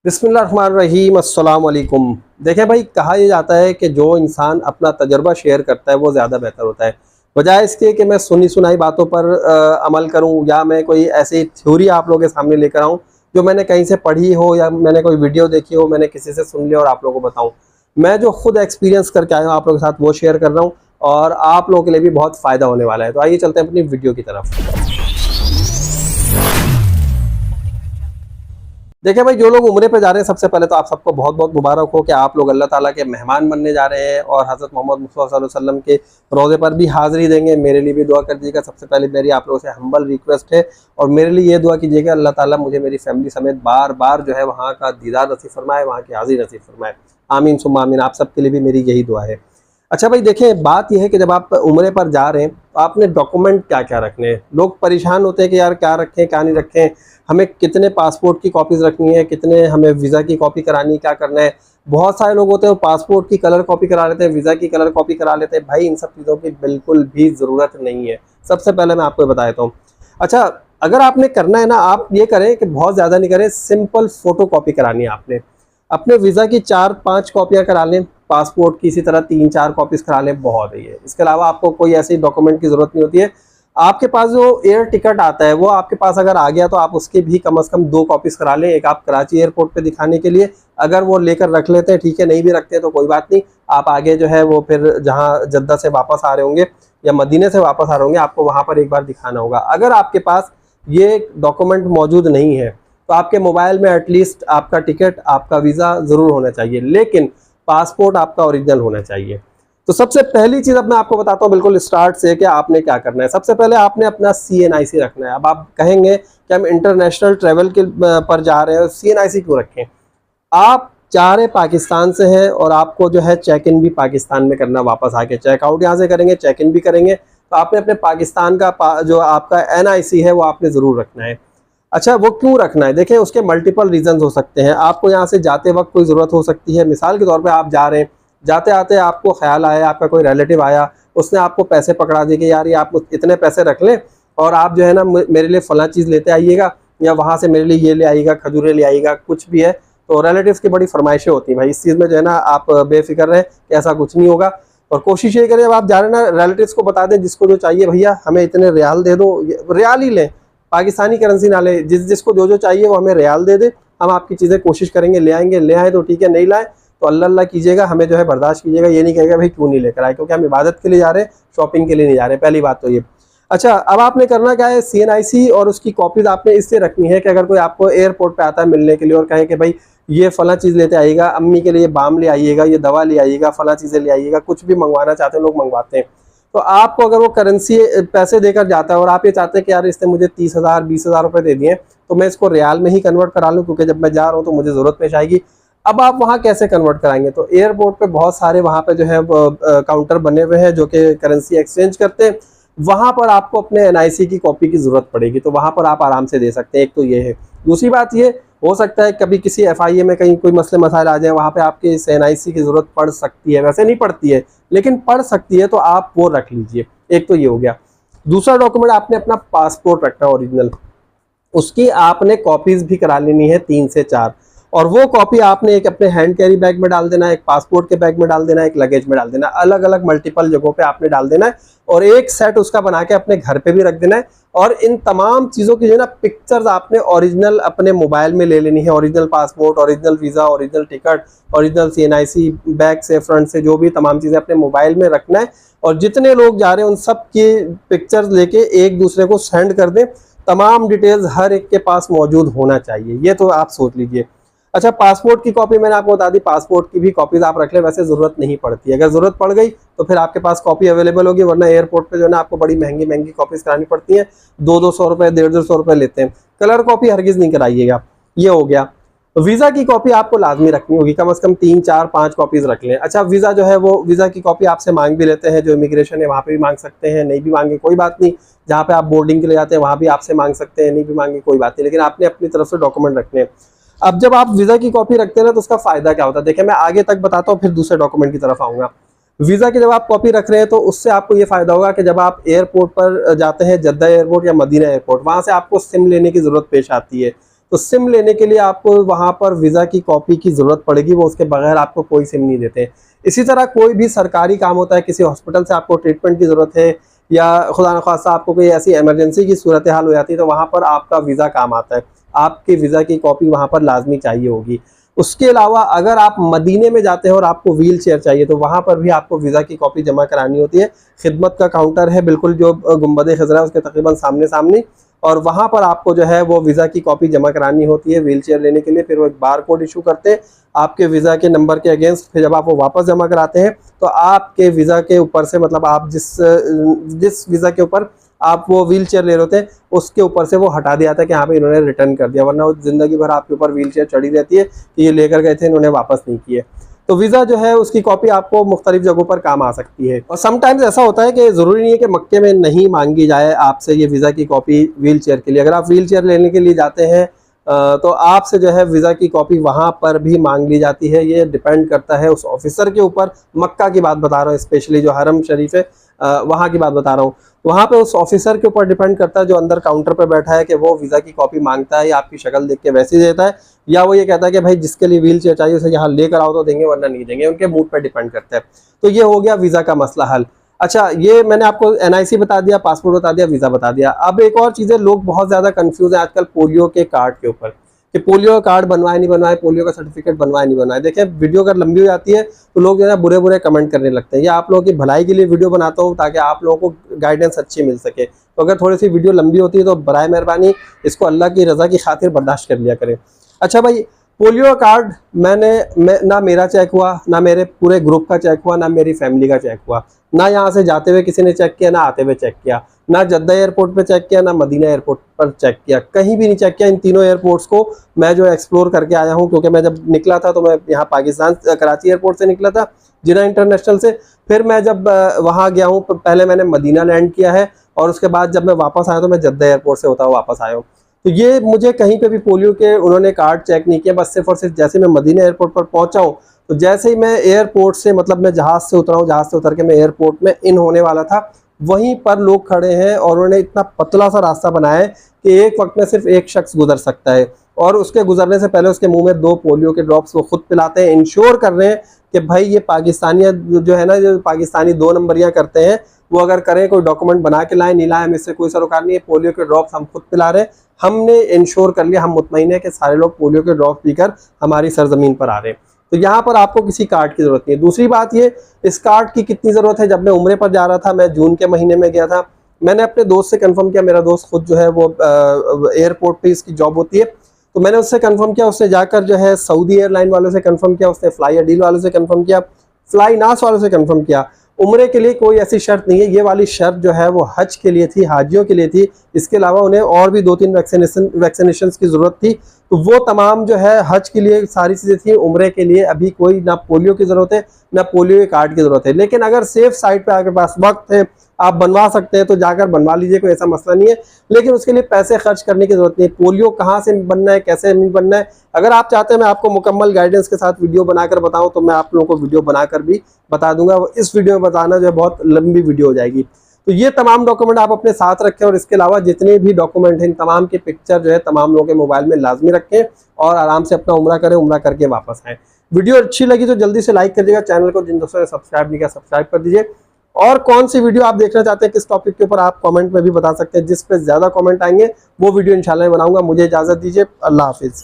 बिस्मिल्लाहिर्रहमानिर्रहीम अस्सलाम वालेकुम। देखें भाई, कहा यह जाता है कि जो इंसान अपना तजर्बा शेयर करता है वो ज़्यादा बेहतर होता है, बजाय इसके कि मैं सुनी सुनाई बातों पर अमल करूं या मैं कोई ऐसी थ्योरी आप लोगों के सामने लेकर आऊं जो मैंने कहीं से पढ़ी हो या मैंने कोई वीडियो देखी हो, मैंने किसी से सुन लिया और आप लोगों को बताऊं। मैं जो खुद एक्सपीरियंस करके आया हूँ आप लोगों के साथ वो शेयर कर रहा हूँ और आप लोगों के लिए भी बहुत फ़ायदा होने वाला है। तो आइए चलते हैं अपनी वीडियो की तरफ। देखिए भाई, जो लोग उम्रे पे जा रहे हैं सबसे पहले तो आप सबको बहुत बहुत मुबारक हो कि आप लोग अल्लाह ताला के मेहमान बनने जा रहे हैं और हज़रत मोहम्मद मुस्तफ़ा सल्लल्लाहु अलैहि वसल्लम के रोज़े पर भी हाज़िरी देंगे। मेरे लिए भी दुआ कर दीजिएगा। सबसे पहले मेरी आप लोगों से हम्बल रिक्वेस्ट है और मेरे लिए ये दुआ कीजिएगा अल्लाह ताला मुझे मेरी फैमिली समेत बार बार जो है वहाँ का दीदार नसीब फरमाए, वहाँ की हाज़िरी नसीब फरमाए। आमीन सुम्मा आमीन। आप सबके लिए भी मेरी यही दुआ है। अच्छा भाई, देखें बात यह है कि जब आप उम्रे पर जा रहे हैं तो आपने डॉक्यूमेंट क्या क्या रखने हैं। लोग परेशान होते हैं कि यार क्या रखें क्या नहीं रखें, हमें कितने पासपोर्ट की कॉपीज़ रखनी है, कितने हमें वीज़ा की कॉपी करानी है, क्या करना है। बहुत सारे लोग होते हैं पासपोर्ट की कलर कॉपी करा लेते हैं, वीज़ा की कलर कॉपी करा लेते हैं। भाई इन सब चीज़ों की बिल्कुल भी ज़रूरत नहीं है। सबसे पहले मैं आपको बता देता हूँ। अच्छा, अगर आपने करना है ना, आप ये करें कि बहुत ज़्यादा नहीं करें, सिंपल फ़ोटो कॉपी करानी है आपने। अपने वीज़ा की 4-5 कॉपियाँ करा लें, पासपोर्ट की इसी तरह 3-4 कॉपीज़ करा लें, बहुत है ये। इसके अलावा आपको कोई ऐसी डॉक्यूमेंट की ज़रूरत नहीं होती है। आपके पास जो एयर टिकट आता है वो आपके पास अगर आ गया तो आप उसके भी कम से कम 2 कॉपीज़ करा लें। एक आप कराची एयरपोर्ट पे दिखाने के लिए, अगर वो लेकर रख लेते हैं ठीक है, नहीं भी रखते हैं तो कोई बात नहीं। आप आगे जो है वो फिर जहाँ जद्दा से वापस आ रहे होंगे या मदीने से वापस आ रहे होंगे, आपको वहाँ पर एक बार दिखाना होगा। अगर आपके पास ये डॉक्यूमेंट मौजूद नहीं है तो आपके मोबाइल में एटलीस्ट आपका टिकट, आपका वीज़ा ज़रूर होना चाहिए, लेकिन पासपोर्ट आपका ओरिजिनल होना चाहिए। तो सबसे पहली चीज़ अब मैं आपको बताता हूँ बिल्कुल स्टार्ट से कि आपने क्या करना है। सबसे पहले आपने अपना CNIC रखना है। अब आप कहेंगे कि हम इंटरनेशनल ट्रैवल के पर जा रहे हैं, CNIC क्यों रखें। आप जा रहे पाकिस्तान से हैं और आपको जो है चेक इन भी पाकिस्तान में करना, वापस आके चेकआउट यहाँ से करेंगे, चेक इन भी करेंगे, तो आपने अपने पाकिस्तान का जो आपका NIC है वो आपने ज़रूर रखना है। अच्छा, वो क्यों रखना है, देखिए उसके मल्टीपल रीजंस हो सकते हैं। आपको यहाँ से जाते वक्त कोई ज़रूरत हो सकती है। मिसाल के तौर पे आप जा रहे हैं, जाते आते आपको ख्याल आया, आपका कोई रिलेटिव आया, उसने आपको पैसे पकड़ा दिए कि यार ये आप इतने पैसे रख लें और आप जो है ना मेरे लिए फ़लाँ चीज़ लेते आइएगा या वहाँ से मेरे लिए ये ले आइएगा, खजूरें ले आइएगा, कुछ भी है। तो रिलेटिव्स की बड़ी फरमाइशें होती हैं भाई, इस चीज़ में जो है ना आप बेफिक्र रहें कि ऐसा कुछ नहीं होगा। और कोशिश ये करें जब आप जा रहे हैं ना, रिलेटिव्स को बता दें जिसको जो चाहिए, भैया हमें इतने रियाल दे दो, रियाल ही लें, पाकिस्तानी करेंसी ना ले, जिसको जो चाहिए वो हमें रियाल दे दे, हम आपकी चीज़ें कोशिश करेंगे ले आएंगे। ले आए तो ठीक है, नहीं लाए तो अल्लाह अल्लाह कीजिएगा, हमें जो है बर्दाश्त कीजिएगा। ये नहीं कहेगा भाई क्यों नहीं लेकर आए, क्योंकि हम इबादत के लिए जा रहे हैं, शॉपिंग के लिए नहीं जा रहे। पहली बात तो ये। अच्छा, अब आपने करना क्या है, CNIC और उसकी कॉपीज़ आपने इससे रखनी है कि अगर कोई आपको एयरपोर्ट पर आता है मिलने के लिए और कहें कि भाई ये फ़लाँ चीज़ लेते आइएगा, अम्मी के लिए बाम ले आइएगा, ये दवा ले आइएगा, फ़लाँ चीज़ें ले आइएगा, कुछ भी मंगवाना चाहते हैं लोग मंगवाते हैं। तो आपको अगर वो करेंसी पैसे देकर जाता है और आप ये चाहते हैं कि यार इसने मुझे 30,000 20,000 रुपये दे दिए तो मैं इसको रियाल में ही कन्वर्ट करा लूँ, क्योंकि जब मैं जा रहा हूँ तो मुझे ज़रूरत पेश आएगी। अब आप वहाँ कैसे कन्वर्ट कराएंगे, तो एयरपोर्ट पे बहुत सारे वहाँ पे जो है काउंटर बने हुए हैं जो कि करेंसी एक्सचेंज करते हैं। वहाँ पर आपको अपने NIC की कॉपी की ज़रूरत पड़ेगी, तो वहाँ पर आप आराम से दे सकते हैं। एक तो ये है। दूसरी बात ये हो सकता है कभी किसी FIA में कहीं कोई मसले मसाइल आ जाए, वहाँ पे आपके इस NIC की ज़रूरत पड़ सकती है, वैसे नहीं पड़ती है लेकिन पड़ सकती है, तो आप वो रख लीजिए। एक तो ये हो गया। दूसरा डॉक्यूमेंट आपने अपना पासपोर्ट रखना ओरिजिनल, उसकी आपने कॉपीज़ भी करा लेनी है 3 से 4, और वो कॉपी आपने एक अपने हैंड कैरी बैग में डाल देना है, एक पासपोर्ट के बैग में डाल देना है, एक लगेज में डाल देना है, अलग अलग मल्टीपल जगहों पे आपने डाल देना है और एक सेट उसका बना के अपने घर पे भी रख देना है। और इन तमाम चीज़ों की जो है ना पिक्चर्स आपने ओरिजिनल अपने मोबाइल में ले लेनी है। Original passport, original visa, original ticket, original CNIC, back से फ्रंट से जो भी तमाम चीज़ें अपने मोबाइल में रखना है और जितने लोग जा रहे हैं उन सब की पिक्चर्स लेके एक दूसरे को सेंड कर दें। तमाम डिटेल्स हर एक के पास मौजूद होना चाहिए, ये तो आप सोच लीजिए। अच्छा, पासपोर्ट की कॉपी मैंने आपको बता दी, पासपोर्ट की भी कॉपीज़ आप रख लें, वैसे ज़रूरत नहीं पड़ती है। अगर ज़रूरत पड़ गई तो फिर आपके पास कॉपी अवेलेबल होगी, वरना एयरपोर्ट पे जो है ना आपको बड़ी महंगी महंगी कॉपीज़ करानी पड़ती हैं, 200-200 रुपये, 150-150 रुपये लेते हैं। कलर कॉपी हरगिज़ नहीं कराइएगा। ये हो गया। वीज़ा की कॉपी आपको लाजमी रखनी होगी, कम से कम 3-4-5 कॉपीज़ रख लें। अच्छा, वीज़ा जो है वो वीज़ा की कॉपी आपसे मांग भी लेते हैं, जो इमिग्रेशन है वहाँ पे भी मांग सकते हैं, नहीं भी मांगे कोई बात नहीं। जहाँ पे आप बोर्डिंग के लिए जाते हैं वहाँ भी आपसे मांग सकते हैं, नहीं भी मांगे कोई बात नहीं, लेकिन आपने अपनी तरफ से डॉक्यूमेंट रखने हैं। अब जब आप वीज़ा की कॉपी रखते हैं ना तो उसका फ़ायदा क्या होता है, देखिए मैं आगे तक बताता हूँ फिर दूसरे डॉक्यूमेंट की तरफ आऊँगा। वीज़ा की जब आप कॉपी रख रहे हैं तो उससे आपको ये फ़ायदा होगा कि जब आप एयरपोर्ट पर जाते हैं, जद्दा एयरपोर्ट या मदीना एयरपोर्ट, वहाँ से आपको सिम लेने की ज़रूरत पेश आती है। तो सिम लेने के लिए आपको वहां पर वीजा की कॉपी की जरूरत पड़ेगी, वो उसके बगैर आपको कोई सिम नहीं देते। इसी तरह कोई भी सरकारी काम होता है, किसी हॉस्पिटल से आपको ट्रीटमेंट की जरूरत है या खुदा न खास्ता आपको कोई ऐसी इमरजेंसी की सूरत हाल हो जाती है, तो वहां पर आपका वीजा काम आता है, आपकी वीजा की कॉपी वहां पर लाजमी चाहिए होगी। उसके अलावा अगर आप मदीने में जाते हैं और आपको व्हील चेयर चाहिए, तो वहां पर भी आपको वीजा की कॉपी जमा करानी होती है। खिदमत का काउंटर है बिल्कुल जो गुंबद खजरा है उसके तकरीबन सामने सामने, और वहां पर आपको जो है वो वीजा की कॉपी जमा करानी होती है व्हील चेयर लेने के लिए। फिर वो एक बार कोड इशू करते हैं आपके वीजा के नंबर के अगेंस्ट। फिर जब आप वो वापस जमा कराते हैं तो आपके वीजा के ऊपर से, मतलब आप जिस वीजा के ऊपर आप वो व्हील चेयर ले रहे होते हैं उसके ऊपर से वो हटा दिया जाता है कि यहाँ पे इन्होंने रिटर्न कर दिया, वरना वो जिंदगी भर आपके ऊपर व्हील चेयर चढ़ी रहती है कि ये लेकर गए थे इन्होंने वापस नहीं किए। तो वीजा जो है उसकी कॉपी आपको मुख्तलिफ जगहों पर काम आ सकती है। और समटाइम्स ऐसा होता है कि जरूरी नहीं है कि मक्के में नहीं मांगी जाए आपसे ये वीजा की कॉपी व्हील चेयर के लिए। अगर आप व्हील चेयर लेने के लिए जाते हैं तो आपसे जो है वीजा की कॉपी वहां पर भी मांग ली जाती है। ये डिपेंड करता है उस ऑफिसर के ऊपर। मक्का की बात बता रहा हूँ, स्पेशली जो हरम शरीफ है वहां की बात बता रहा हूँ। वहां पे उस ऑफिसर के ऊपर डिपेंड करता है जो अंदर काउंटर पे बैठा है कि वो वीजा की कॉपी मांगता है या आपकी शक्ल देख के वैसे ही देता है, या वो ये कहता है कि भाई जिसके लिए व्हील चेयर चाहिए उसे यहाँ लेकर आओ तो देंगे वरना नहीं देंगे। उनके मूड पर डिपेंड करता है। तो ये हो गया वीजा का मसला हल। अच्छा, ये मैंने आपको एनआईसी बता दिया, पासपोर्ट बता दिया, वीजा बता दिया। अब एक और चीजें, लोग बहुत ज्यादा कंफ्यूज है आजकल पोलियो के कार्ड के ऊपर कि पोलियो का कार्ड बनवाए नहीं बनवाए, पोलियो का सर्टिफिकेट बनवाए नहीं बनवाए। देखिए वीडियो अगर लंबी हो जाती है तो लोग जो है बुरे बुरे कमेंट करने लगते हैं। ये आप लोगों की भलाई के लिए वीडियो बनाता हूँ ताकि आप लोगों को गाइडेंस अच्छी मिल सके। तो अगर थोड़ी सी वीडियो लंबी होती है तो बराए मेहरबानी इसको अल्लाह की रजा की खातिर बर्दाश्त कर लिया करें। अच्छा भाई, पोलियो कार्ड ना मेरा चेक हुआ, ना मेरे पूरे ग्रुप का चेक हुआ, ना मेरी फैमिली का चेक हुआ, ना यहाँ से जाते हुए किसी ने चेक किया, ना आते हुए चेक किया, ना जद्दा एयरपोर्ट पे चेक किया, ना मदीना एयरपोर्ट पर चेक किया, कहीं भी नहीं चेक किया। इन तीनों एयरपोर्ट्स को मैं जो एक्सप्लोर करके आया हूँ, क्योंकि मैं जब निकला था तो मैं यहाँ पाकिस्तान कराची एयरपोर्ट से निकला था, जिना इंटरनेशनल से। फिर मैं जब वहाँ गया हूँ, पहले मैंने मदीना लैंड किया है और उसके बाद जब मैं वापस आया तो मैं जद्दा एयरपोर्ट से होता हुआ वापस आया हूँ। तो ये मुझे कहीं पे भी पोलियो के उन्होंने कार्ड चेक नहीं किया। बस सिर्फ और सिर्फ जैसे मैं मदीना एयरपोर्ट पर पहुंचा हूँ तो जैसे ही मैं एयरपोर्ट से, मतलब मैं जहाज से उतरा हूँ, जहाज से उतर के मैं एयरपोर्ट में इन होने वाला था, वहीं पर लोग खड़े हैं और उन्होंने इतना पतला सा रास्ता बनाया है कि एक वक्त में सिर्फ एक शख्स गुजर सकता है, और उसके गुजरने से पहले उसके मुंह में 2 पोलियो के ड्रॉप्स वो खुद पिलाते हैं। इंश्योर कर रहे हैं कि भाई ये पाकिस्तानी जो है ना, जो पाकिस्तानी 2 नंबरियां करते हैं वो अगर करें, कोई डॉक्यूमेंट बना के लाए नहीं लाए, हम इससे कोई सरोकार नहीं है। पोलियो के ड्रॉप्स हम खुद पिला रहे हैं, हमने इंश्योर कर लिया, हम मुतमईन है कि सारे लोग पोलियो के ड्रॉप पीकर हमारी सरजमीन पर आ रहे हैं। तो यहाँ पर आपको किसी कार्ड की जरूरत नहीं है। दूसरी बात ये, इस कार्ड की कितनी जरूरत है। जब मैं उम्रे पर जा रहा था, मैं जून के महीने में गया था, मैंने अपने दोस्त से कंफर्म किया, मेरा दोस्त खुद जो है वो एयरपोर्ट पे इसकी जॉब होती है, तो मैंने उससे कंफर्म किया। उससे जाकर जो है सऊदी एयरलाइन वालों से कंफर्म किया, उसने फ्लाई अडील वालों से कंफर्म किया, फ्लाई नास वालों से कंफर्म किया। उम्रे के लिए कोई ऐसी शर्त नहीं है, ये वाली शर्त जो है वो हज के लिए थी, हाजियों के लिए थी। इसके अलावा उन्हें और भी 2-3 वैक्सीनेशन की जरूरत थी, तो वो तमाम जो है हज के लिए सारी चीजें थी। उम्रे के लिए अभी कोई ना पोलियो की जरूरत है ना पोलियो के कार्ड की जरूरत है। लेकिन अगर सेफ साइड पे आपके पास वक्त है, आप बनवा सकते हैं तो जाकर बनवा लीजिए, कोई ऐसा मसला नहीं है। लेकिन उसके लिए पैसे खर्च करने की जरूरत नहीं है। पोलियो कहाँ से बनना है, कैसे नहीं बनना है, अगर आप चाहते हैं मैं आपको मुकम्मल गाइडेंस के साथ वीडियो बनाकर बताऊं तो मैं आप लोगों को वीडियो बनाकर भी बता दूंगा। इस वीडियो में बताना जो है बहुत लंबी वीडियो हो जाएगी। तो ये तमाम डॉक्यूमेंट आप अपने साथ रखें, और इसके अलावा जितने भी डॉक्यूमेंट हैं इन तमाम की पिक्चर जो है तमाम लोगों के मोबाइल में लाजमी रखें और आराम से अपना उम्रा करें, उम्रा करके वापस आएँ। वीडियो अच्छी लगी तो जल्दी से लाइक कर दीजिएगा, चैनल को जिन दोस्तों ने सब्सक्राइब नहीं किया सब्सक्राइब कर दीजिए। और कौन सी वीडियो आप देखना चाहते हैं, किस टॉपिक के ऊपर, आप कमेंट में भी बता सकते हैं। जिस पे ज्यादा कमेंट आएंगे वो वीडियो इंशाल्लाह बनाऊंगा। मुझे इजाजत दीजिए, अल्लाह हाफिज।